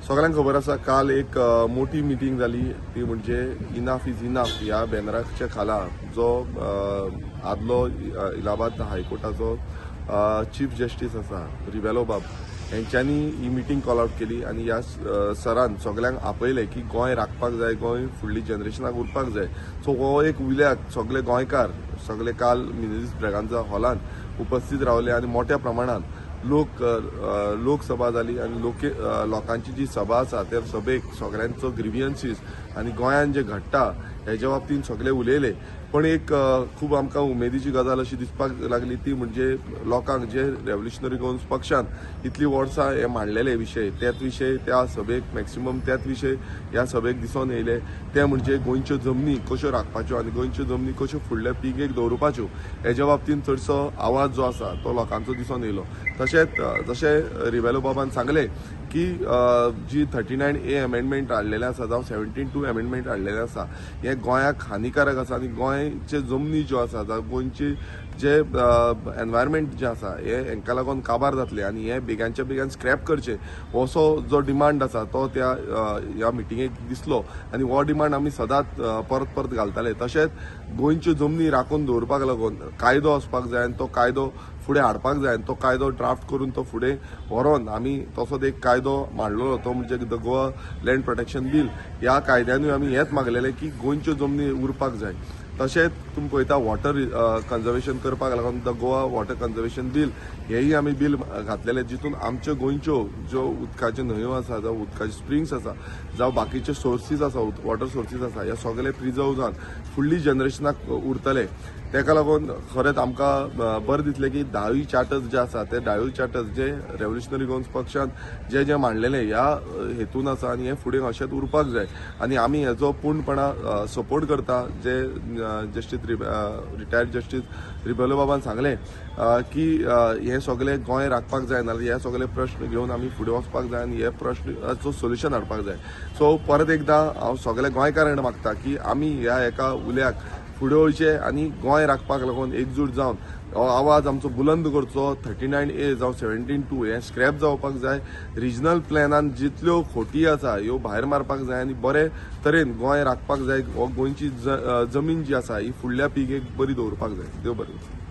सगळ्यांक खबर आसा काल एक मोठी मिटींग जाली ती म्हणजे इनाफ इज इनाफ ह्या बॅनराच्या खाला जो आदलो इलाहाबाद हायकोर्टाचो चीफ जस्टीस आसा रिबेलो बाब यांच्यांनी ही मिटींग कॉल आउट केली आणि ह्या सरान सगळ्यांक आपयले की गोंय राखपाक जाय, गोंय फुडली जनरेशनाक उरपाक जाय. सो हो एक उल्याक सगळे गोंयकार सगळे काल मिनेझिस ब्रॅगांजा हॉलान उपस्थित रावले आणि मोठ्या प्रमाणात लोकसभा जाली आणि लोकांची जी सभा आसा त्या सभेक सगळ्यांचो ग्रिव्हियन्सीस आणि गोंयान जे घडटा हेच्या बाबतींत सगळे उलयले. पण एक खूब आमकां उमेदीची गजाल अशी दिसपाक लागली ती म्हणजे लोकांक जे रेव्होल्युशनरी गोवन्स पक्षान इतली वर्सां हे मांडलेले विशय त्याच विशय त्या सभेक मॅक्सिमम त्याच विशय ह्या सभेक दिसून येयले. ते म्हणजे गोंयच्यो जमनी कश्यो राखपाच्यो आणि गोंयच्यो जमनी कश्यो फुडल्या पिळगेक दवरपाच्यो हेच्या बाबतींत चडसो आवाज जो आसा तो लोकांचो दिसून येयलो. तशेंच जशें रिबेलो बाबान सांगले की जी 39A अमेंडमेंट हाडलेले आसा जावं 72 अमेंडमेंट हाडलेले आसा हे गोंयाक हानिकारक आसा आणि गोंयचे जमनी ज्यो आसा जावं गोंयचे जे एनवायरमेंट जे आसा हे हांकां लागून काबार जातले आणि हे बेगांच्या बेगान स्क्रॅप करचे असो जो डिमांड आसा तो त्या ह्या मिटिंगेक दिसलो आणि हो डिमांड आमी सदांच परत परत घालताले. तशेंच गोंयच्यो जमनी राखून दवरपाक लागून कायदो असपाक जाय आणि तो कायदो फुडें हाडपाक जाय. तो कायदो ड्राफ्ट करून तो फुडें व्हरोन आमी तसोच एक कायदो मांडलेलो तो म्हणजे the Goa land protection bill. ह्या कायद्यानूय आमी हेच मागलेले की गोंयच्यो जमनी उरपाक जाय. तशेंच तुमी पळयता वॉटर कन्जर्वेशन करपाक लागून the Goa water conservation bill हेय आमी बील घातलेले जितून आमच्यो गोंयच्यो ज्यो उदकाच्यो न्हंयो आसा जावं उदकाचे स्प्रिंग्स आसा जावं बाकीचे सोर्सीस आसा वॉटर सोर्सीस आसा हे सगळे प्रिजर्व जावन फुडली जनरेशनाक उरतले. तेका लागून खरेंच आमकां बरें दिसलें की 10वी चार्टर्स जे आसा ते 10वी चार्टर्स जे रेव्होल्युशनरी गोवन्स पक्षान जे मांडलेले ह्या हेतून आसा आणि हे फुडें अशेंच उरपाक जाय आणि आमी हेजो पूर्णपणान सपोर्ट करता. जे जस्टीस रिटायर्ड जस्टीस रिबेलो बाबान सांगले की हे सगळे गोंय राखपाक जाय नाल्यार हे सगळे प्रश्न घेवन आमी फुडें वचपाक जाय आणि हे प्रश्नाचो सोल्युशन हाडपाक जाय. सो परत एकदां हांव सगळ्या गोंयकारांक मागता की आमी ह्या एका उल्याक फुडें वयचे आणि गोंय राखपाक लागून एकजूट जावन हो आवाज आमचो बुलंद करचो. 39A जावं 72 हे स्क्रॅप जावपाक जाय. रिजनल प्लॅनान जितल्यो खोटी आसा ह्यो भायर मारपाक जाय आणि बरे तरेन गोंय राखपाक जाय. हो गोंयची जमीन जी आसा ही फुडल्या पिळगेक बरी दवरपाक जाय. देव बरें.